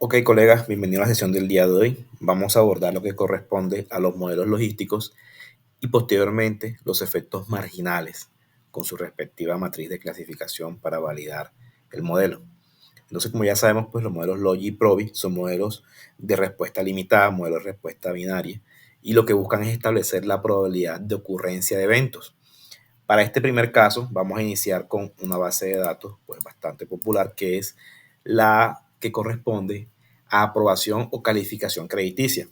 Ok, colegas, bienvenidos a la sesión del día de hoy. Vamos a abordar lo que corresponde a los modelos logísticos y posteriormente los efectos marginales con su respectiva matriz de clasificación para validar el modelo. Entonces, como ya sabemos, pues los modelos Logi y Probi son modelos de respuesta limitada, modelos de respuesta binaria, y lo que buscan es establecer la probabilidad de ocurrencia de eventos. Para este primer caso, vamos a iniciar con una base de datos pues, bastante popular, que es la que corresponde a aprobación o calificación crediticia.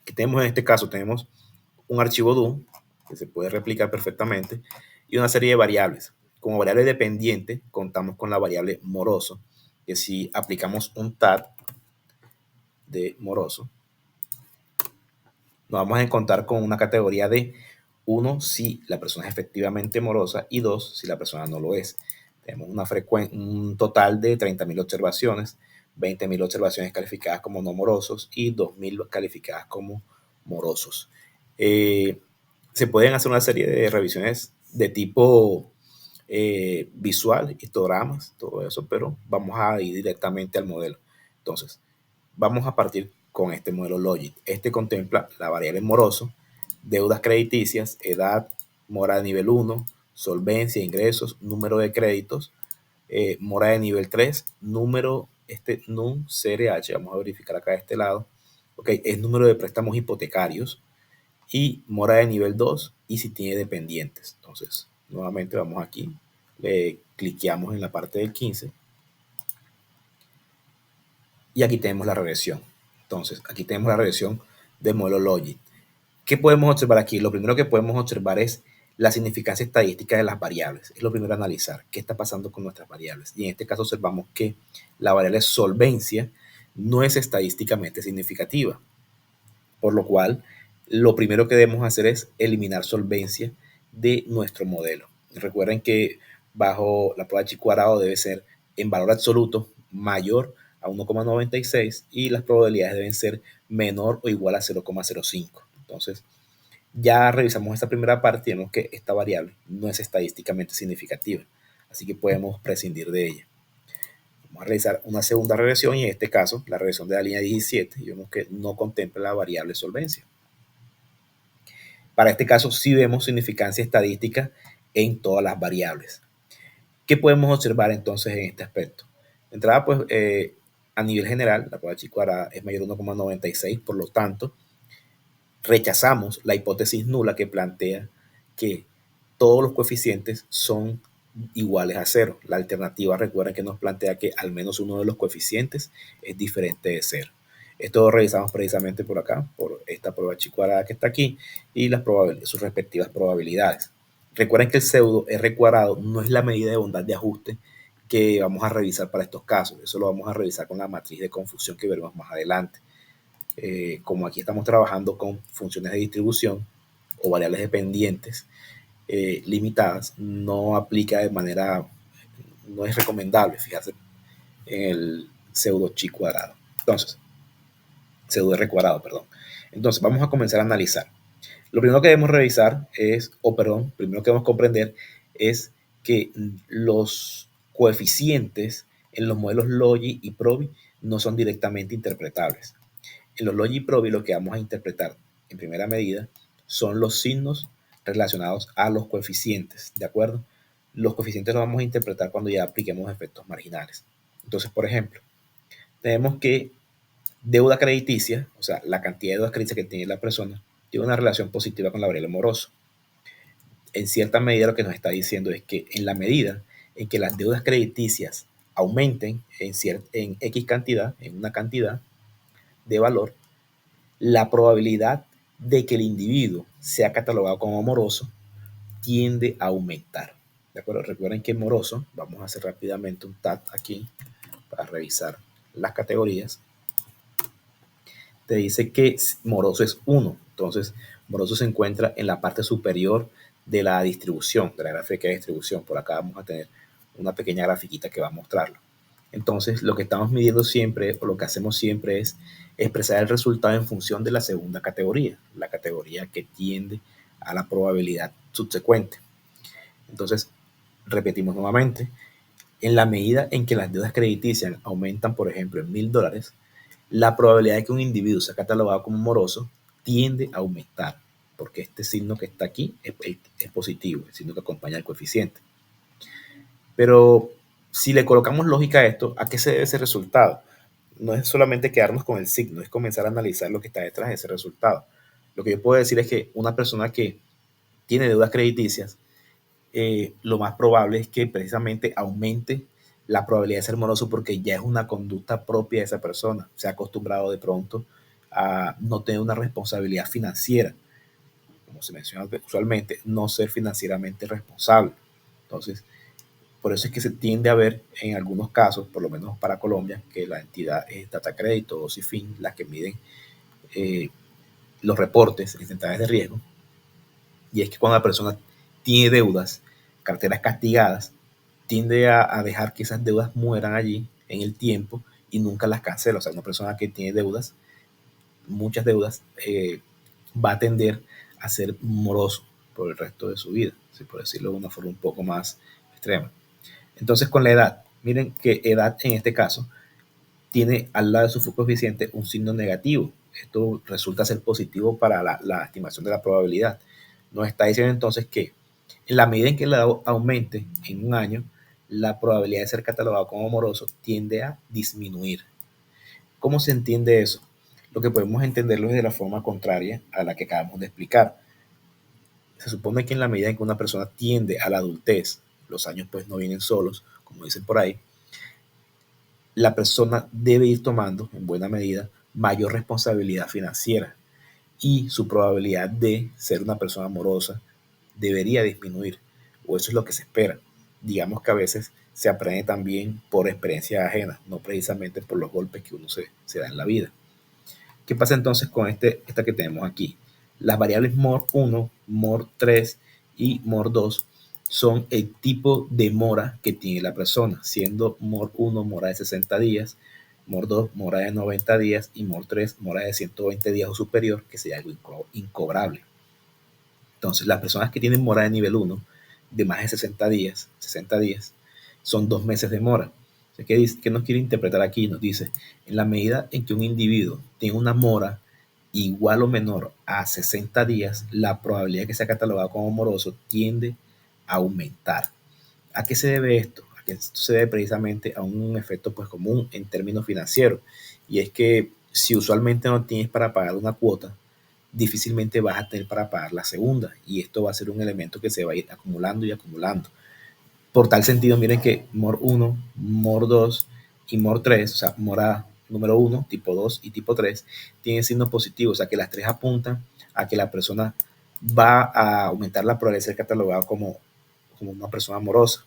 Que tenemos en este caso, tenemos un archivo DOM que se puede replicar perfectamente y una serie de variables. Como variable dependiente, contamos con la variable moroso, que si aplicamos un tag de moroso, nos vamos a encontrar con una categoría de 1 si la persona es efectivamente morosa y 2 si la persona no lo es. Tenemos un total de 30.000 observaciones, 20.000 observaciones calificadas como no morosos y 2.000 calificadas como morosos. Se pueden hacer una serie de revisiones de tipo visual, histogramas, todo eso, pero vamos a ir directamente al modelo. Entonces, vamos a partir con este modelo Logit. Este contempla la variable moroso, deudas crediticias, edad, mora de nivel 1, solvencia, ingresos, número de créditos, mora de nivel 3, número, NUM CRH, vamos a verificar acá de este lado, ok, es número de préstamos hipotecarios y mora de nivel 2 y si tiene dependientes. Entonces, nuevamente vamos aquí, le cliqueamos en la parte del 15 y aquí tenemos la regresión. Entonces, aquí tenemos la regresión del modelo Logit. ¿Qué podemos observar aquí? Lo primero que podemos observar es la significancia estadística de las variables. Es lo primero a analizar. ¿Qué está pasando con nuestras variables? Y en este caso observamos que la variable solvencia no es estadísticamente significativa. Por lo cual, lo primero que debemos hacer es eliminar solvencia de nuestro modelo. Recuerden que bajo la prueba de Chi-cuadrado debe ser en valor absoluto mayor a 1,96 y las probabilidades deben ser menor o igual a 0,05. Entonces, ya revisamos esta primera parte y vemos que esta variable no es estadísticamente significativa, así que podemos prescindir de ella. Vamos a realizar una segunda regresión y en este caso la regresión de la línea 17 y vemos que no contempla la variable solvencia. Para este caso sí vemos significancia estadística en todas las variables. ¿Qué podemos observar entonces en este aspecto? De entrada, pues a nivel general, la prueba Chi-cuadrada es mayor a 1,96, por lo tanto, rechazamos la hipótesis nula que plantea que todos los coeficientes son iguales a cero. La alternativa, recuerden que nos plantea que al menos uno de los coeficientes es diferente de cero. Esto lo revisamos precisamente por acá, por esta prueba Chi-cuadrada que está aquí y sus respectivas probabilidades. Recuerden que el pseudo R cuadrado no es la medida de bondad de ajuste que vamos a revisar para estos casos. Eso lo vamos a revisar con la matriz de confusión que veremos más adelante. Como aquí estamos trabajando con funciones de distribución o variables dependientes limitadas, no aplica de manera, no es recomendable fijarse en el pseudo chi cuadrado. Entonces, pseudo r cuadrado, perdón. Entonces, vamos a comenzar a analizar. Lo primero que debemos revisar es, primero que debemos comprender es que los coeficientes en los modelos Logi y Probi no son directamente interpretables. En los Logi y Probi lo que vamos a interpretar en primera medida son los signos relacionados a los coeficientes, ¿de acuerdo? Los coeficientes los vamos a interpretar cuando ya apliquemos efectos marginales. Entonces, por ejemplo, tenemos que deuda crediticia, o sea, la cantidad de deuda crediticia que tiene la persona, tiene una relación positiva con la variable moroso. En cierta medida lo que nos está diciendo es que en la medida en que las deudas crediticias aumenten en X cantidad, en una cantidad de valor, la probabilidad de que el individuo sea catalogado como moroso tiende a aumentar. ¿De acuerdo? Recuerden que moroso, vamos a hacer rápidamente un tab aquí para revisar las categorías. Te dice que moroso es 1. Entonces, moroso se encuentra en la parte superior de la distribución, de la gráfica de distribución. Por acá vamos a tener una pequeña grafiquita que va a mostrarlo. Entonces, lo que estamos midiendo siempre, o lo que hacemos siempre es expresar el resultado en función de la segunda categoría, la categoría que tiende a la probabilidad subsecuente. Entonces, repetimos nuevamente, En la medida en que las deudas crediticias aumentan, por ejemplo, en $1,000, la probabilidad de que un individuo sea catalogado como moroso tiende a aumentar, porque este signo que está aquí es positivo, el signo que acompaña al coeficiente. Pero si le colocamos lógica a esto, ¿a qué se debe ese resultado? No es solamente quedarnos con el signo, es comenzar a analizar lo que está detrás de ese resultado. Lo que yo puedo decir es que una persona que tiene deudas crediticias, lo más probable es que precisamente aumente la probabilidad de ser moroso porque ya es una conducta propia de esa persona. Se ha acostumbrado de pronto a no tener una responsabilidad financiera, como se menciona usualmente, no ser financieramente responsable. Entonces, por eso es que se tiende a ver en algunos casos, por lo menos para Colombia, que la entidad es Data Crédito o CIFIN las que miden eh, los reportes en centrales de riesgo. Y es que cuando la persona tiene deudas, carteras castigadas, tiende a dejar que esas deudas mueran allí en el tiempo y nunca las cancela. O sea, una persona que tiene deudas, muchas deudas, va a tender a ser moroso por el resto de su vida, si por decirlo de una forma un poco más extrema. Entonces, con la edad, miren que edad en este caso tiene al lado de su coeficiente un signo negativo. Esto resulta ser positivo para la estimación de la probabilidad. Nos está diciendo entonces que en la medida en que la edad aumente en un año, la probabilidad de ser catalogado como moroso tiende a disminuir. ¿Cómo se entiende eso? Lo que podemos entenderlo es de la forma contraria a la que acabamos de explicar. Se supone que en la medida en que una persona tiende a la adultez, los años pues no vienen solos, como dicen por ahí, la persona debe ir tomando, en buena medida, mayor responsabilidad financiera y su probabilidad de ser una persona amorosa debería disminuir, o eso es lo que se espera. Digamos que a veces se aprende también por experiencia ajena, no precisamente por los golpes que uno se da en la vida. ¿Qué pasa entonces con esta que tenemos aquí? Las variables MOR1, MOR3 y MOR2 son el tipo de mora que tiene la persona, siendo MOR1 mora de 60 días, MOR2 mora de 90 días y MOR3 mora de 120 días o superior, que sería algo incobrable. Entonces, las personas que tienen mora de nivel 1 de más de 60 días, son 2 meses de mora. ¿Qué nos quiere interpretar aquí? Nos dice, en la medida en que un individuo tiene una mora igual o menor a 60 días, la probabilidad de que sea catalogado como moroso tiende a aumentar. ¿A qué se debe esto? A que esto se debe precisamente a un efecto pues común en términos financieros, y es que si usualmente no tienes para pagar una cuota, difícilmente vas a tener para pagar la segunda, y esto va a ser un elemento que se va a ir acumulando y acumulando. Por tal sentido, miren que MOR 1, MOR 2 y MOR 3, o sea, mora número 1, tipo 2 y tipo 3, tienen signos positivos, o sea que las tres apuntan a que la persona va a aumentar la probabilidad de ser catalogada como una persona amorosa.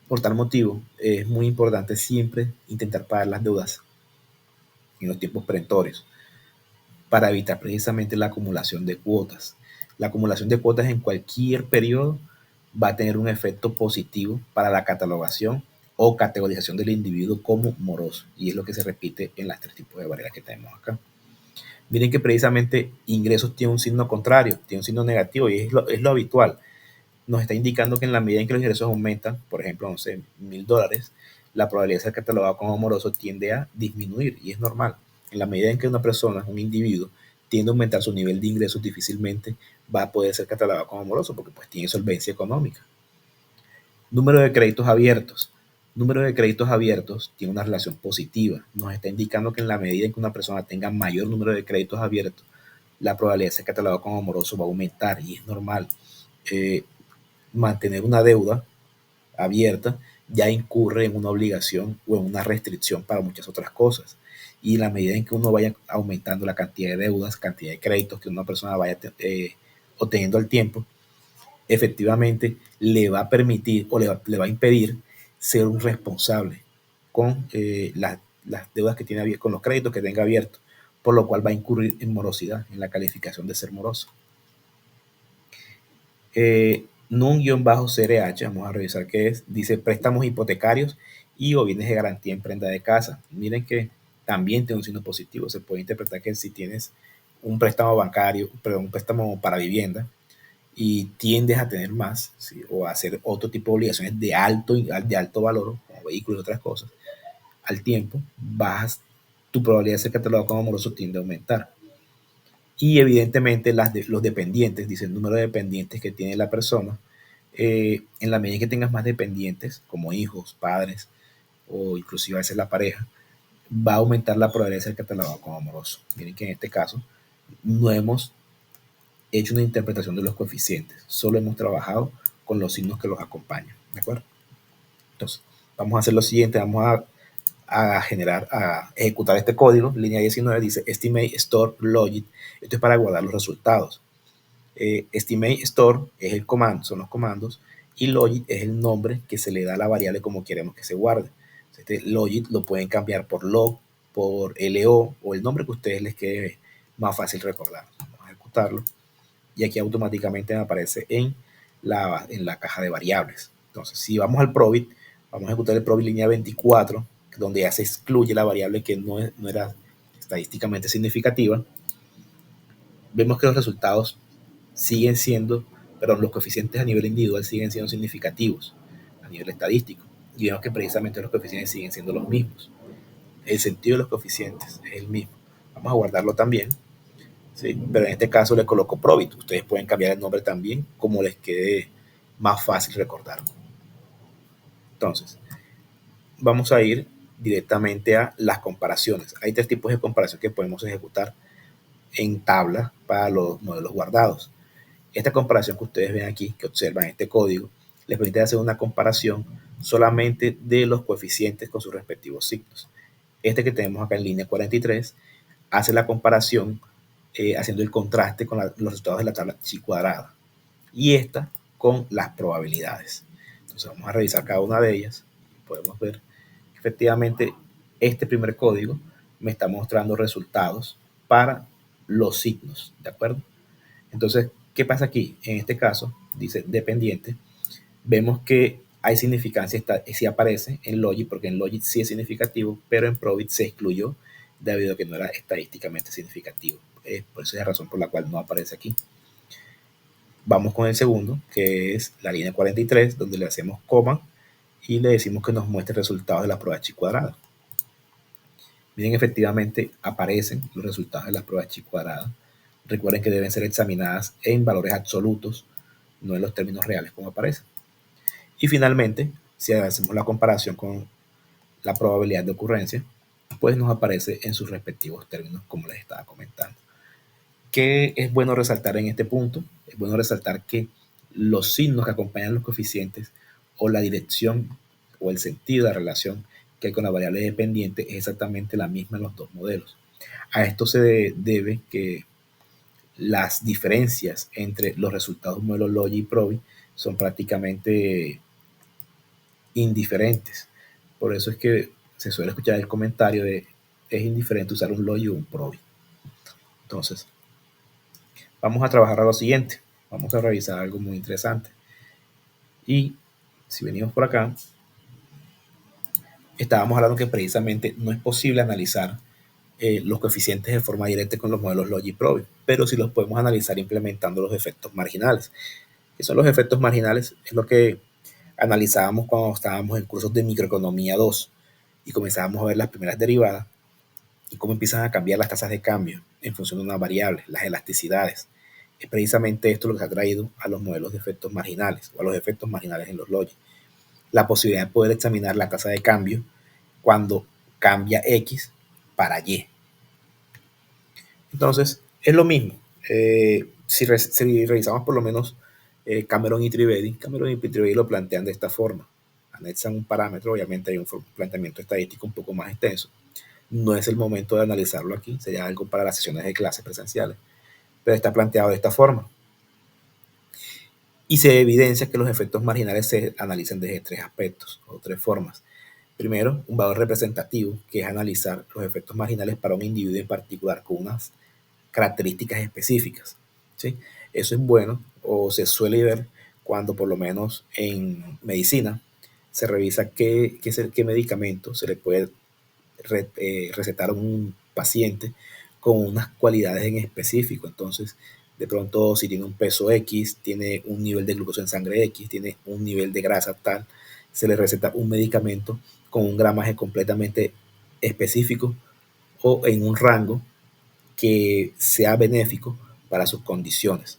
Por tal motivo, es muy importante siempre intentar pagar las deudas en los tiempos perentorios para evitar precisamente la acumulación de cuotas. La acumulación de cuotas en cualquier periodo va a tener un efecto positivo para la catalogación o categorización del individuo como moroso, y es lo que se repite en las tres tipos de barreras que tenemos acá. Miren que precisamente ingresos tiene un signo contrario, tiene un signo negativo, y es lo habitual. Nos está indicando que en la medida en que los ingresos aumentan, por ejemplo, no sé, $1,000, la probabilidad de ser catalogado como amoroso tiende a disminuir, y es normal. En la medida en que una persona, un individuo, tiende a aumentar su nivel de ingresos, difícilmente va a poder ser catalogado como amoroso porque pues tiene solvencia económica. Número de créditos abiertos. Número de créditos abiertos tiene una relación positiva. Nos está indicando que en la medida en que una persona tenga mayor número de créditos abiertos, la probabilidad de ser catalogado como amoroso va a aumentar, y es normal. Mantener una deuda abierta ya incurre en una obligación o en una restricción para muchas otras cosas. Y en la medida en que uno vaya aumentando la cantidad de deudas, cantidad de créditos que una persona vaya obteniendo al tiempo, efectivamente le va a permitir o le va a impedir ser un responsable con las deudas que tiene, con los créditos que tenga abiertos, por lo cual va a incurrir en morosidad, en la calificación de ser moroso. NUN-CRH, vamos a revisar qué es, dice préstamos hipotecarios y o bienes de garantía en prenda de casa. Miren que también tiene un signo positivo. Se puede interpretar que si tienes un préstamo bancario, perdón, un préstamo para vivienda y tiendes a tener más, ¿sí? O a hacer otro tipo de obligaciones de alto valor, como vehículos y otras cosas, al tiempo, tu probabilidad de ser catalogado como moroso tiende a aumentar. Y evidentemente los dependientes, dice el número de dependientes que tiene la persona, en la medida que tengas más dependientes, como hijos, padres o inclusive a veces la pareja, va a aumentar la probabilidad de ser catalogado como amoroso. Miren que en este caso no hemos hecho una interpretación de los coeficientes, solo hemos trabajado con los signos que los acompañan, ¿de acuerdo? Entonces, vamos a hacer lo siguiente, a ejecutar este código. Línea 19 dice estimate, store, logit. Esto es para guardar los resultados. Estimate, store es el comando, son los comandos, y logit es el nombre que se le da a la variable como queremos que se guarde. Este logit lo pueden cambiar por log, por lo o el nombre que a ustedes les quede más fácil recordar. Vamos a ejecutarlo y aquí automáticamente me aparece en la caja de variables. Entonces, si vamos al probit, vamos a ejecutar el probit línea 24, donde ya se excluye la variable que no era estadísticamente significativa. Vemos que los resultados siguen siendo, perdón, los coeficientes a nivel individual siguen siendo significativos a nivel estadístico. Y vemos que precisamente los coeficientes siguen siendo los mismos. El sentido de los coeficientes es el mismo. Vamos a guardarlo también. ¿Sí? Pero en este caso le coloco probit. Ustedes pueden cambiar el nombre también como les quede más fácil recordar. Entonces, vamos a ir directamente a las comparaciones. Hay tres tipos de comparación que podemos ejecutar en tabla para los modelos guardados. Esta comparación que ustedes ven aquí, que observan este código, les permite hacer una comparación solamente de los coeficientes con sus respectivos signos. Este que tenemos acá en línea 43 hace la comparación haciendo el contraste con los resultados de la tabla chi cuadrada y esta con las probabilidades. Entonces vamos a revisar cada una de ellas. Podemos ver que efectivamente este primer código me está mostrando resultados para los signos, ¿de acuerdo? Entonces, ¿qué pasa aquí? En este caso, dice dependiente, vemos que hay significancia, sí aparece en logit, porque en logit sí es significativo, pero en probit se excluyó debido a que no era estadísticamente significativo. Por eso es la razón por la cual no aparece aquí. Vamos con el segundo, que es la línea 43, donde le hacemos coma y le decimos que nos muestre resultados de la prueba chi cuadrada. Miren, efectivamente aparecen los resultados de las pruebas chi cuadrada. Recuerden que deben ser examinadas en valores absolutos, no en los términos reales como aparecen. Y finalmente, si hacemos la comparación con la probabilidad de ocurrencia, pues nos aparece en sus respectivos términos, como les estaba comentando. ¿Qué es bueno resaltar en este punto? Es bueno resaltar que los signos que acompañan los coeficientes o la dirección o el sentido de la relación que hay con la variable dependiente es exactamente la misma en los dos modelos. A esto se debe que las diferencias entre los resultados de un modelo Logi y Probi son prácticamente indiferentes. Por eso es que se suele escuchar el comentario de es indiferente usar un Logi o un Probi. Entonces, vamos a trabajar a lo siguiente. Vamos a revisar algo muy interesante. Y si venimos por acá, estábamos hablando que precisamente no es posible analizar los coeficientes de forma directa con los modelos Logi y Probi, pero sí los podemos analizar implementando los efectos marginales. ¿Qué son los efectos marginales? Es lo que analizábamos cuando estábamos en cursos de microeconomía 2 y comenzábamos a ver las primeras derivadas y cómo empiezan a cambiar las tasas de cambio en función de una variable, las elasticidades. Es precisamente esto lo que ha traído a los modelos de efectos marginales o a los efectos marginales en los Logi. La posibilidad de poder examinar la tasa de cambio cuando cambia X para Y. Entonces, es lo mismo. Si revisamos por lo menos Cameron y Trivedi lo plantean de esta forma. Anexan un parámetro, obviamente hay un planteamiento estadístico un poco más extenso. No es el momento de analizarlo aquí, sería algo para las sesiones de clases presenciales, pero está planteado de esta forma. Y se evidencia que los efectos marginales se analizan desde tres aspectos o tres formas. Primero, un valor representativo, que es analizar los efectos marginales para un individuo en particular con unas características específicas. ¿Sí? Eso es bueno o se suele ver cuando por lo menos en medicina se revisa qué medicamento se le puede recetar a un paciente con unas cualidades en específico. Entonces, De pronto, si tiene un peso X, tiene un nivel de glucosa en sangre X, tiene un nivel de grasa tal, se le receta un medicamento con un gramaje completamente específico o en un rango que sea benéfico para sus condiciones.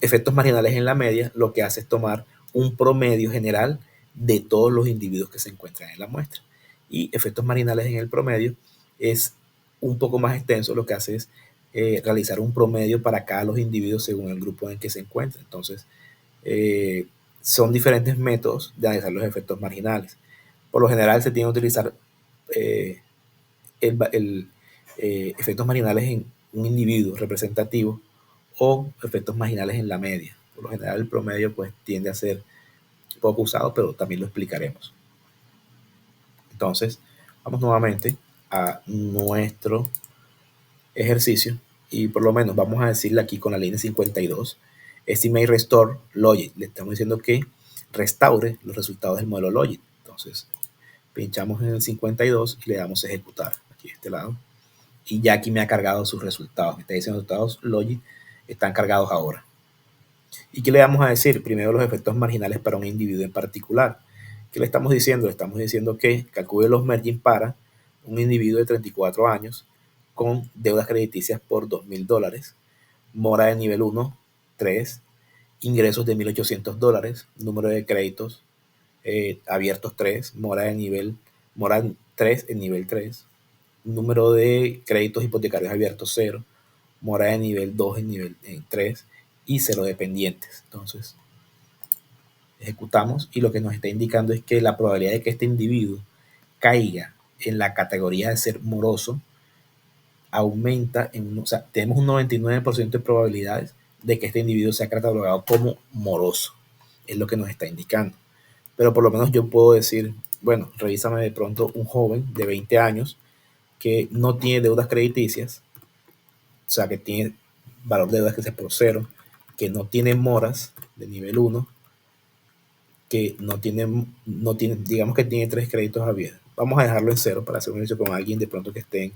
Efectos marginales en la media lo que hace es tomar un promedio general de todos los individuos que se encuentran en la muestra. Y efectos marginales en el promedio es un poco más extenso, lo que hace es realizar un promedio para cada los individuos según el grupo en el que se encuentra. Entonces, son diferentes métodos de analizar los efectos marginales. Por lo general se tiene que utilizar eh, efectos marginales en un individuo representativo o efectos marginales en la media. Por lo general el promedio pues tiende a ser poco usado, pero también lo explicaremos. Entonces, vamos nuevamente a nuestro ejercicio y por lo menos vamos a decirle aquí con la línea 52, estimate restore logic. Le estamos diciendo que restaure los resultados del modelo logic. Entonces, pinchamos en el 52 y le damos a ejecutar aquí de este lado. Y ya aquí me ha cargado sus resultados. Me está diciendo resultados logic están cargados ahora. ¿Y qué le vamos a decir? Primero los efectos marginales para un individuo en particular. ¿Qué le estamos diciendo? Le estamos diciendo que calcule los margin para un individuo de 34 años con deudas crediticias por $2,000, mora de nivel 1, 3, ingresos de $1,800, número de créditos abiertos 3, mora 3 en nivel 3, número de créditos hipotecarios abiertos 0, mora de nivel 2 en nivel 3 y 0 dependientes. Entonces, ejecutamos y lo que nos está indicando es que la probabilidad de que este individuo caiga en la categoría de ser moroso aumenta, o sea, tenemos un 99% de probabilidades de que este individuo sea catalogado como moroso. Es lo que nos está indicando. Pero por lo menos yo puedo decir, bueno, revísame de pronto un joven de 20 años que no tiene deudas crediticias, o sea, que tiene valor de deudas que se por 0, que no tiene moras de nivel 1, que no tiene, digamos que tiene 3 créditos abiertos. Vamos a dejarlo en 0 para hacer un ejercicio con alguien de pronto que esté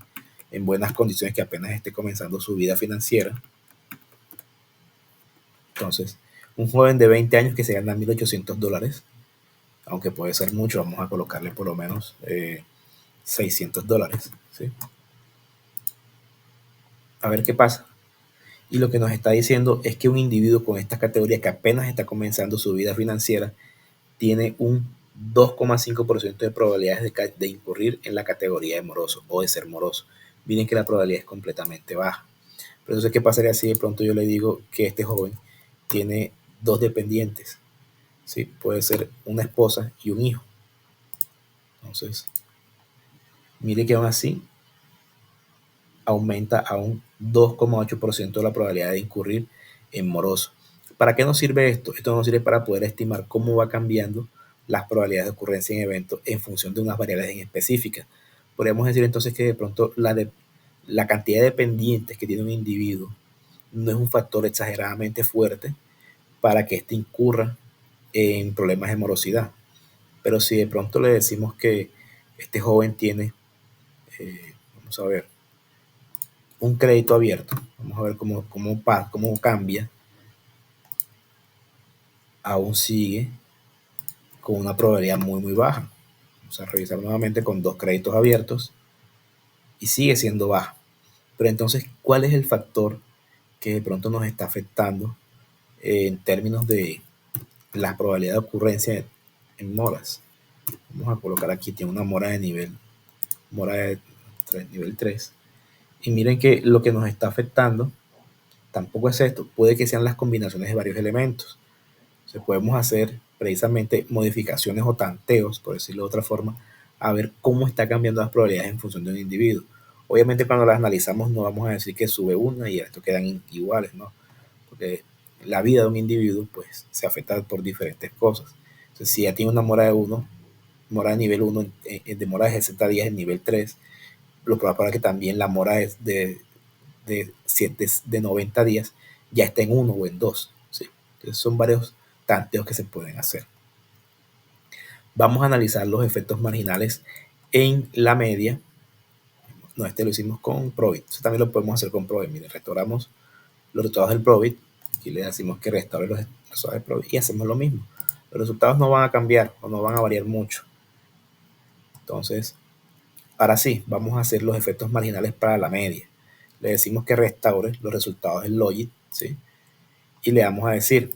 en buenas condiciones, que apenas esté comenzando su vida financiera. Entonces, un joven de 20 años que se gana $1,800, aunque puede ser mucho, vamos a colocarle por lo menos $600, ¿sí? A ver qué pasa. Y lo que nos está diciendo es que un individuo con estas categorías que apenas está comenzando su vida financiera tiene un 2,5% de probabilidades de incurrir en la categoría de moroso o de ser moroso. Miren que la probabilidad es completamente baja. Pero entonces, ¿qué pasaría si de pronto yo le digo que este joven tiene 2 dependientes? ¿Sí? Puede ser una esposa y un hijo. Entonces, mire que aún así aumenta a un 2,8% de la probabilidad de incurrir en moroso. ¿Para qué nos sirve esto? Esto nos sirve para poder estimar cómo va cambiando las probabilidades de ocurrencia en eventos en función de unas variables en específicas. Podríamos decir entonces que de pronto la cantidad de dependientes que tiene un individuo no es un factor exageradamente fuerte para que éste incurra en problemas de morosidad. Pero si de pronto le decimos que este joven tiene, vamos a ver, un crédito abierto, vamos a ver cómo cambia, aún sigue con una probabilidad muy baja. Vamos a revisar nuevamente con 2 créditos abiertos y sigue siendo baja. Pero entonces, ¿cuál es el factor que de pronto nos está afectando en términos de la probabilidad de ocurrencia en moras? Vamos a colocar aquí, tiene una mora de nivel 3. Y miren que lo que nos está afectando tampoco es esto, puede que sean las combinaciones de varios elementos. Entonces podemos hacer precisamente modificaciones o tanteos, por decirlo de otra forma, a ver cómo está cambiando las probabilidades en función de un individuo. Obviamente cuando las analizamos no vamos a decir que sube una y esto quedan iguales, ¿no? Porque la vida de un individuo pues se afecta por diferentes cosas. Entonces si ya tiene una mora de 1, mora de nivel 1, de mora de 60 días en nivel 3, lo probable es que también la mora es de 90 días ya está en 1 o en 2. ¿Sí? Entonces son varios tanteos que se pueden hacer. Vamos a analizar los efectos marginales en la media. No, este lo hicimos con Provit. Eso también lo podemos hacer con Provit. Miren, restauramos los resultados del probit. Aquí le decimos que restaure los resultados del probit y hacemos lo mismo. Los resultados no van a cambiar o no van a variar mucho. Entonces, ahora sí, vamos a hacer los efectos marginales para la media. Le decimos que restaure los resultados del logit, ¿sí? Y le vamos a decir,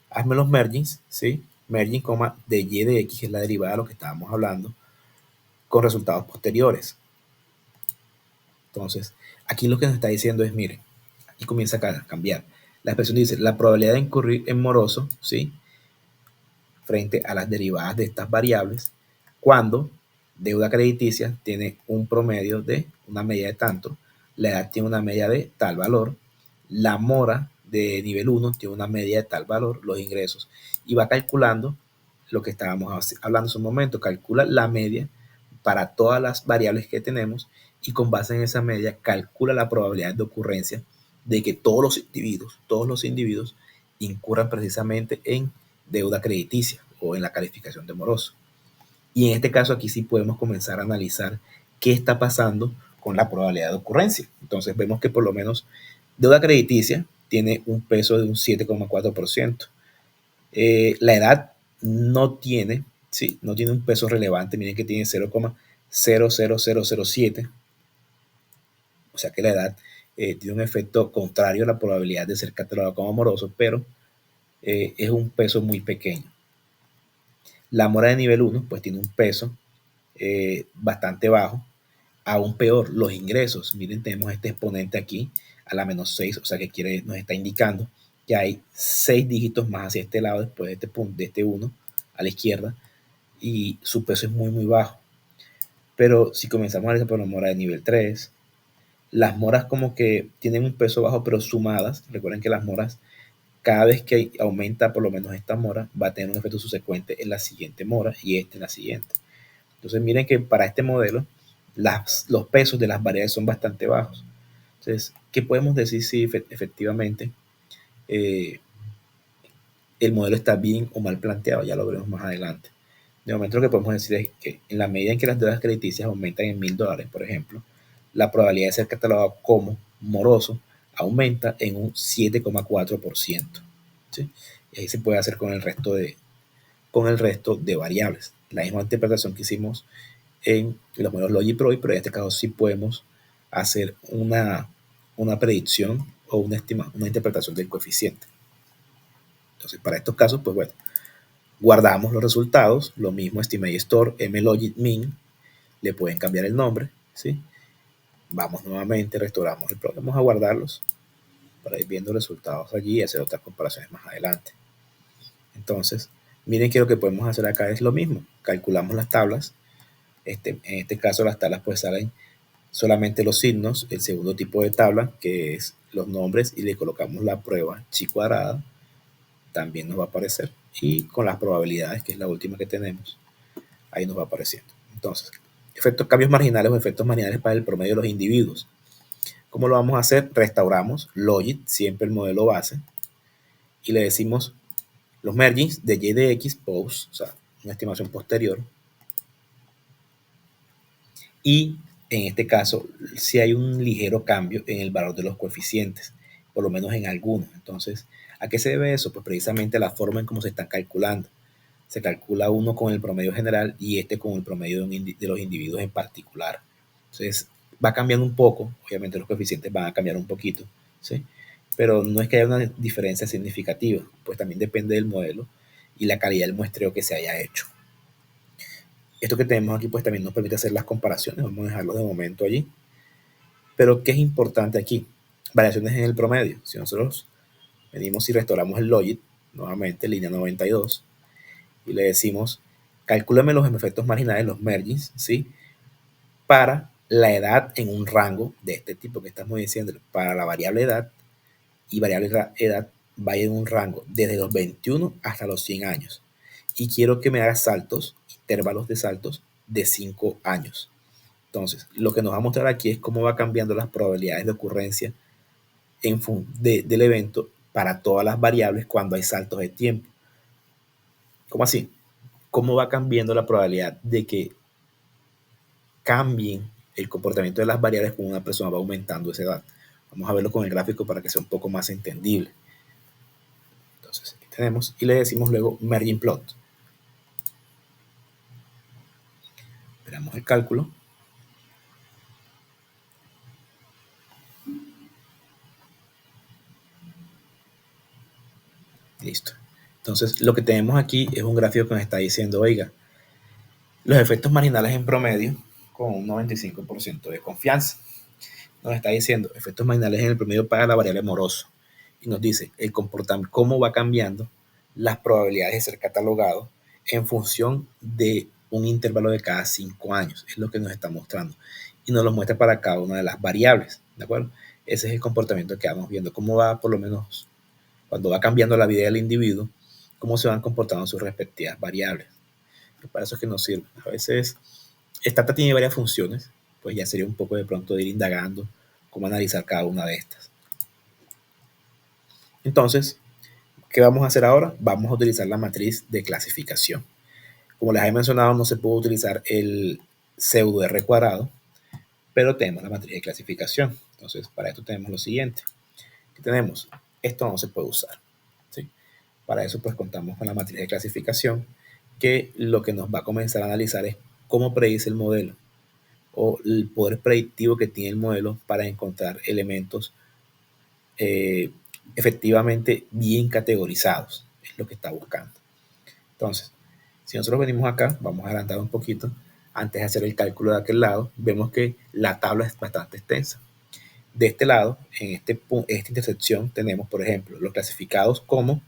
hazme los mergings, ¿sí? Merging, de y de x, que es la derivada de lo que estábamos hablando, con resultados posteriores. Entonces, aquí lo que nos está diciendo es, miren, aquí comienza a cambiar. La expresión dice, la probabilidad de incurrir en moroso, ¿sí? Frente a las derivadas de estas variables, cuando deuda crediticia tiene un promedio de una media de tanto, la edad tiene una media de tal valor, la mora de nivel 1 tiene una media de tal valor, los ingresos, y va calculando lo que estábamos hablando hace un momento, calcula la media para todas las variables que tenemos y con base en esa media calcula la probabilidad de ocurrencia de que todos los individuos incurran precisamente en deuda crediticia o en la calificación de moroso. Y en este caso aquí sí podemos comenzar a analizar qué está pasando con la probabilidad de ocurrencia. Entonces vemos que por lo menos deuda crediticia tiene un peso de un 7,4%. La edad no tiene, sí, no tiene un peso relevante, miren que tiene 0,00007. O sea que la edad tiene un efecto contrario a la probabilidad de ser catalogado como moroso, pero es un peso muy pequeño. La mora de nivel 1 pues tiene un peso bastante bajo. Aún peor, los ingresos. Miren, tenemos este exponente aquí a la menos 6, o sea que nos está indicando que hay 6 dígitos más hacia este lado después de este punto, de este 1 a la izquierda, y su peso es muy bajo. Pero si comenzamos a ver por la mora de nivel 3, las moras como que tienen un peso bajo, pero sumadas, recuerden que las moras, cada vez que aumenta por lo menos esta mora, va a tener un efecto subsecuente en la siguiente mora y en la siguiente. Entonces miren que para este modelo los pesos de las variables son bastante bajos. Entonces, ¿qué podemos decir si efectivamente el modelo está bien o mal planteado? Ya lo veremos más adelante. De momento lo que podemos decir es que en la medida en que las deudas crediticias aumentan en $1,000, por ejemplo, la probabilidad de ser catalogado como moroso aumenta en un 7,4%. ¿Sí? Y ahí se puede hacer con el resto de variables. La misma interpretación que hicimos en los modelos Logic Pro, pero en este caso sí podemos hacer una predicción o una interpretación del coeficiente. Entonces, para estos casos, pues bueno, guardamos los resultados, lo mismo Estimate Store, MLogit Min, le pueden cambiar el nombre, ¿sí? Vamos nuevamente, restauramos el programa, vamos a guardarlos para ir viendo resultados allí y hacer otras comparaciones más adelante. Entonces, miren que lo que podemos hacer acá es lo mismo, calculamos las tablas, en este caso las tablas pues salen solamente los signos, el segundo tipo de tabla, que es los nombres, y le colocamos la prueba chi cuadrada, también nos va a aparecer. Y con las probabilidades, que es la última que tenemos, ahí nos va apareciendo. Entonces, cambios marginales o efectos marginales para el promedio de los individuos. ¿Cómo lo vamos a hacer? Restauramos Logit, siempre el modelo base, y le decimos los mergings de y de x, post, o sea, una estimación posterior, y en este caso, si hay un ligero cambio en el valor de los coeficientes, por lo menos en algunos. Entonces, ¿a qué se debe eso? Pues precisamente a la forma en cómo se están calculando. Se calcula uno con el promedio general y este con el promedio de los individuos en particular. Entonces, va cambiando un poco, obviamente los coeficientes van a cambiar un poquito, ¿sí? Pero no es que haya una diferencia significativa, pues también depende del modelo y la calidad del muestreo que se haya hecho. Esto que tenemos aquí pues también nos permite hacer las comparaciones, vamos a dejarlo de momento allí. Pero ¿qué es importante aquí? Variaciones en el promedio. Si nosotros venimos y restauramos el logit, nuevamente línea 92, y le decimos, calcúlame los efectos marginales, los mergings, ¿sí? Para la edad en un rango de este tipo que estamos diciendo, para la variable edad, y variable edad vaya en un rango desde los 21 hasta los 100 años. Y quiero que me haga saltos, intervalos de saltos de 5 años. Entonces, lo que nos va a mostrar aquí es cómo va cambiando las probabilidades de ocurrencia del evento para todas las variables cuando hay saltos de tiempo. ¿Cómo así? ¿Cómo va cambiando la probabilidad de que cambien el comportamiento de las variables cuando una persona va aumentando esa edad? Vamos a verlo con el gráfico para que sea un poco más entendible. Entonces, aquí tenemos y le decimos luego margin plot. Esperamos el cálculo. Listo. Entonces, lo que tenemos aquí es un gráfico que nos está diciendo, oiga, los efectos marginales en promedio con un 95% de confianza. Nos está diciendo efectos marginales en el promedio para la variable moroso. Y nos dice el comportamiento, cómo va cambiando las probabilidades de ser catalogado en función de un intervalo de cada 5 años. Es lo que nos está mostrando. Y nos lo muestra para cada una de las variables. ¿De acuerdo? Ese es el comportamiento que vamos viendo. Cómo va, por lo menos, cuando va cambiando la vida del individuo, cómo se van comportando sus respectivas variables. Y para eso es que nos sirve. A veces, esta tiene varias funciones, pues ya sería un poco de pronto de ir indagando cómo analizar cada una de estas. Entonces, ¿qué vamos a hacer ahora? Vamos a utilizar la matriz de clasificación. Como les he mencionado, no se puede utilizar el pseudo R cuadrado, pero tenemos la matriz de clasificación. Entonces, para esto tenemos lo siguiente. ¿Qué tenemos? Esto no se puede usar, ¿sí? Para eso, pues, contamos con la matriz de clasificación, que lo que nos va a comenzar a analizar es cómo predice el modelo o el poder predictivo que tiene el modelo para encontrar elementos efectivamente bien categorizados. Es lo que está buscando. Entonces, si nosotros venimos acá, vamos a adelantar un poquito. Antes de hacer el cálculo de aquel lado, vemos que la tabla es bastante extensa. De este lado, en esta intersección, tenemos, por ejemplo, los clasificados como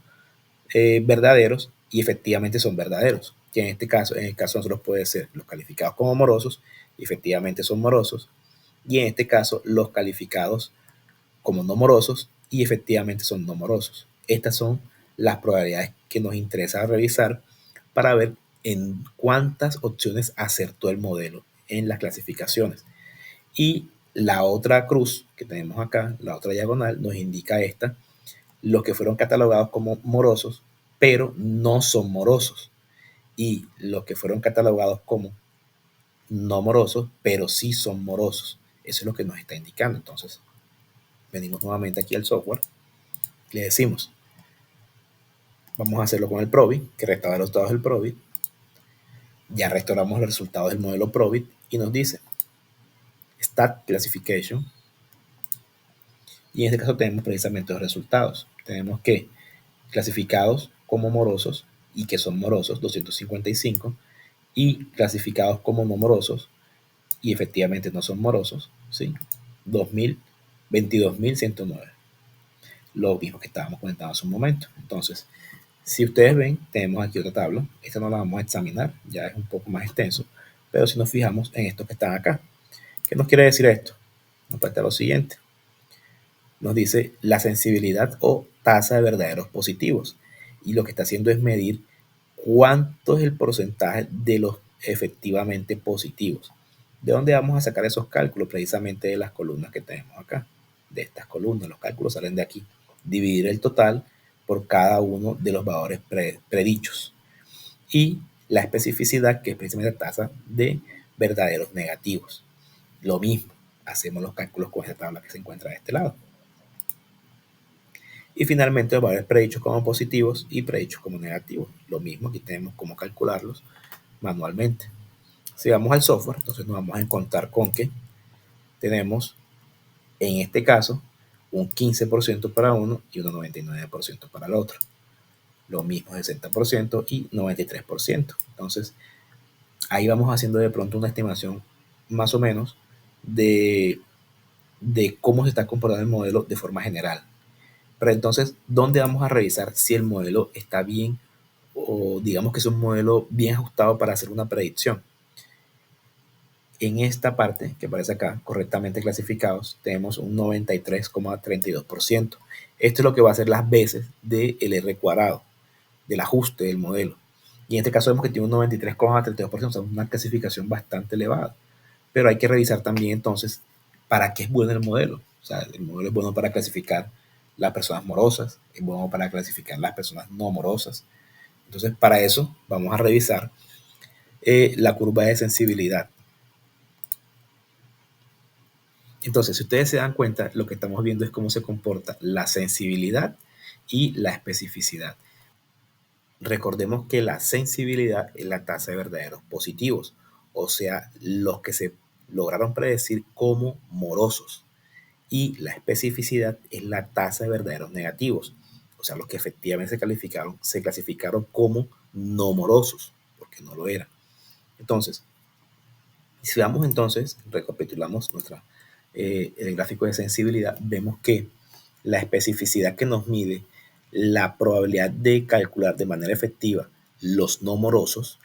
verdaderos y efectivamente son verdaderos. Que en este caso, en el caso de nosotros puede ser los calificados como morosos y efectivamente son morosos. Y en este caso, los calificados como no morosos y efectivamente son no morosos. Estas son las probabilidades que nos interesa revisar para ver en cuántas opciones acertó el modelo en las clasificaciones. Y la otra cruz que tenemos acá, la otra diagonal, nos indica los que fueron catalogados como morosos, pero no son morosos. Y los que fueron catalogados como no morosos, pero sí son morosos. Eso es lo que nos está indicando. Entonces, venimos nuevamente aquí al software, le decimos, vamos a hacerlo con el Probit, que restaura los resultados del Probit. Ya restauramos los resultados del modelo Probit y nos dice Stat Classification. Y en este caso tenemos precisamente los resultados. Tenemos que clasificados como morosos y que son morosos, 255, y clasificados como no morosos y efectivamente no son morosos, ¿sí? 22.109. Lo mismo que estábamos comentando hace un momento. Entonces, si ustedes ven, tenemos aquí otra tabla. Esta no la vamos a examinar, ya es un poco más extenso. Pero si nos fijamos en estos que están acá, ¿qué nos quiere decir esto? Nos cuenta lo siguiente. Nos dice la sensibilidad o tasa de verdaderos positivos. Y lo que está haciendo es medir cuánto es el porcentaje de los efectivamente positivos. ¿De dónde vamos a sacar esos cálculos? Precisamente de las columnas que tenemos acá. De estas columnas, los cálculos salen de aquí. Dividir el total por cada uno de los valores predichos. Y la especificidad, que es precisamente la tasa de verdaderos negativos. Lo mismo, hacemos los cálculos con esta tabla que se encuentra de este lado. Y finalmente los valores predichos como positivos y predichos como negativos. Lo mismo, aquí tenemos cómo calcularlos manualmente. Si vamos al software, entonces nos vamos a encontrar con que tenemos, en este caso, un 15% para uno y un 99% para el otro. Lo mismo 60% y 93%. Entonces, ahí vamos haciendo de pronto una estimación más o menos de cómo se está comportando el modelo de forma general. Pero entonces, ¿dónde vamos a revisar si el modelo está bien o digamos que es un modelo bien ajustado para hacer una predicción? En esta parte que aparece acá, correctamente clasificados, tenemos un 93,32%. Esto es lo que va a ser las veces del R cuadrado, del ajuste del modelo. Y en este caso vemos que tiene un 93,32%, o sea, una clasificación bastante elevada. Pero hay que revisar también entonces para qué es bueno el modelo. O sea, el modelo es bueno para clasificar las personas morosas, es bueno para clasificar las personas no morosas. Entonces, para eso vamos a revisar la curva de sensibilidad. Entonces, si ustedes se dan cuenta, lo que estamos viendo es cómo se comporta la sensibilidad y la especificidad. Recordemos que la sensibilidad es la tasa de verdaderos positivos, o sea, los que se lograron predecir como morosos. Y la especificidad es la tasa de verdaderos negativos, o sea, los que efectivamente se clasificaron como no morosos, porque no lo eran. Entonces, si vamos entonces, recapitulamos el gráfico de sensibilidad, vemos que la especificidad que nos mide la probabilidad de calcular de manera efectiva los no morosos,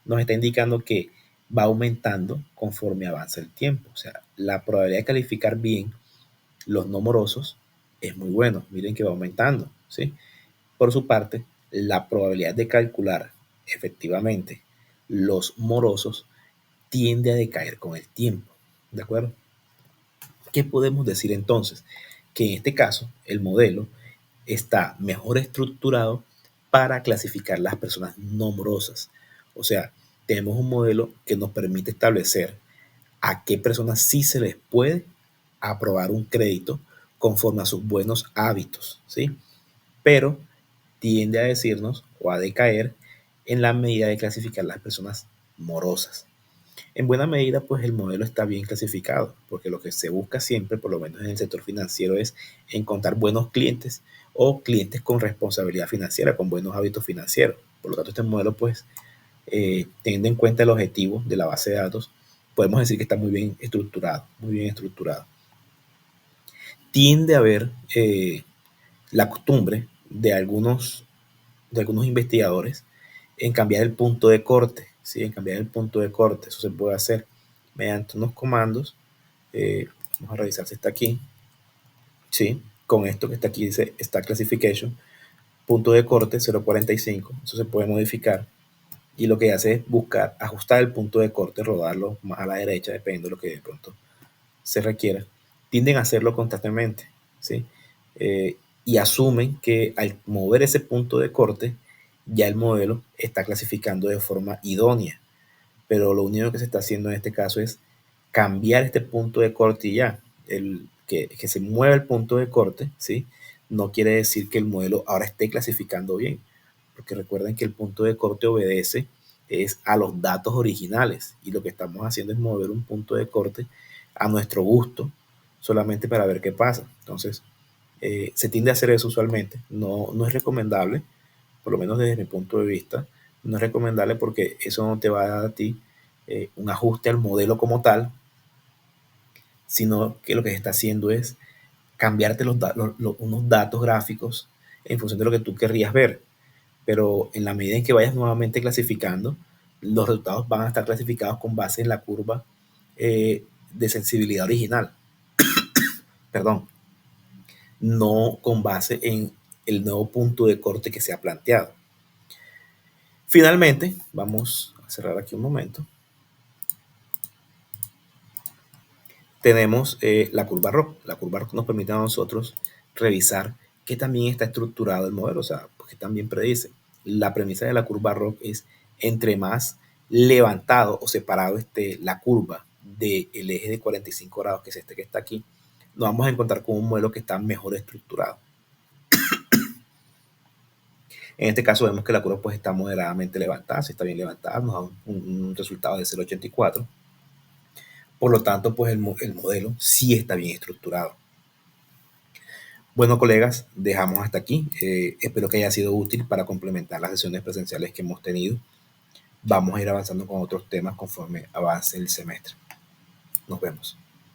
nos está indicando que va aumentando conforme avanza el tiempo. O sea, la probabilidad de calificar bien los no morosos es muy bueno. Miren que va aumentando, ¿sí? Por su parte, la probabilidad de calcular efectivamente los morosos tiende a decaer con el tiempo, ¿de acuerdo? ¿Qué podemos decir entonces? Que en este caso el modelo está mejor estructurado para clasificar las personas no morosas. O sea, tenemos un modelo que nos permite establecer a qué personas sí se les puede aprobar un crédito conforme a sus buenos hábitos, ¿sí? Pero tiende a decirnos o a decaer en la medida de clasificar las personas morosas. En buena medida, pues el modelo está bien clasificado, porque lo que se busca siempre, por lo menos en el sector financiero, es encontrar buenos clientes o clientes con responsabilidad financiera, con buenos hábitos financieros. Por lo tanto, este modelo, pues, teniendo en cuenta el objetivo de la base de datos, podemos decir que está muy bien estructurado, muy bien estructurado. Tiende a haber la costumbre de algunos investigadores en cambiar el punto de corte, ¿sí? En cambiar el punto de corte. Eso se puede hacer mediante unos comandos. Vamos a revisar si está aquí. Sí, con esto que está aquí dice Stack Classification, punto de corte 0.45. Eso se puede modificar. Y lo que hace es buscar, ajustar el punto de corte, rodarlo más a la derecha, depende de lo que de pronto se requiera. Tienden a hacerlo constantemente, ¿sí? Y asumen que al mover ese punto de corte, ya el modelo está clasificando de forma idónea. Pero lo único que se está haciendo en este caso es cambiar este punto de corte y ya. Que se mueva el punto de corte, ¿sí? No quiere decir que el modelo ahora esté clasificando bien, porque recuerden que el punto de corte obedece es a los datos originales y lo que estamos haciendo es mover un punto de corte a nuestro gusto solamente para ver qué pasa. Entonces, se tiende a hacer eso usualmente. No es recomendable, por lo menos desde mi punto de vista, no es recomendable porque eso no te va a dar a ti un ajuste al modelo como tal, sino que lo que se está haciendo es cambiarte unos datos gráficos en función de lo que tú querrías ver. Pero en la medida en que vayas nuevamente clasificando, los resultados van a estar clasificados con base en la curva de sensibilidad original. Perdón, no con base en el nuevo punto de corte que se ha planteado. Finalmente, vamos a cerrar aquí un momento. Tenemos la curva ROC. La curva ROC nos permite a nosotros revisar qué también está estructurado el modelo, o sea, qué también predice. La premisa de la curva ROC es entre más levantado o separado esté la curva del eje de 45 grados, que es este que está aquí, nos vamos a encontrar con un modelo que está mejor estructurado. En este caso vemos que la curva pues está moderadamente levantada, si está bien levantada, nos da un resultado de 0.84. Por lo tanto, pues el modelo sí está bien estructurado. Bueno, colegas, dejamos hasta aquí. Espero que haya sido útil para complementar las sesiones presenciales que hemos tenido. Vamos a ir avanzando con otros temas conforme avance el semestre. Nos vemos.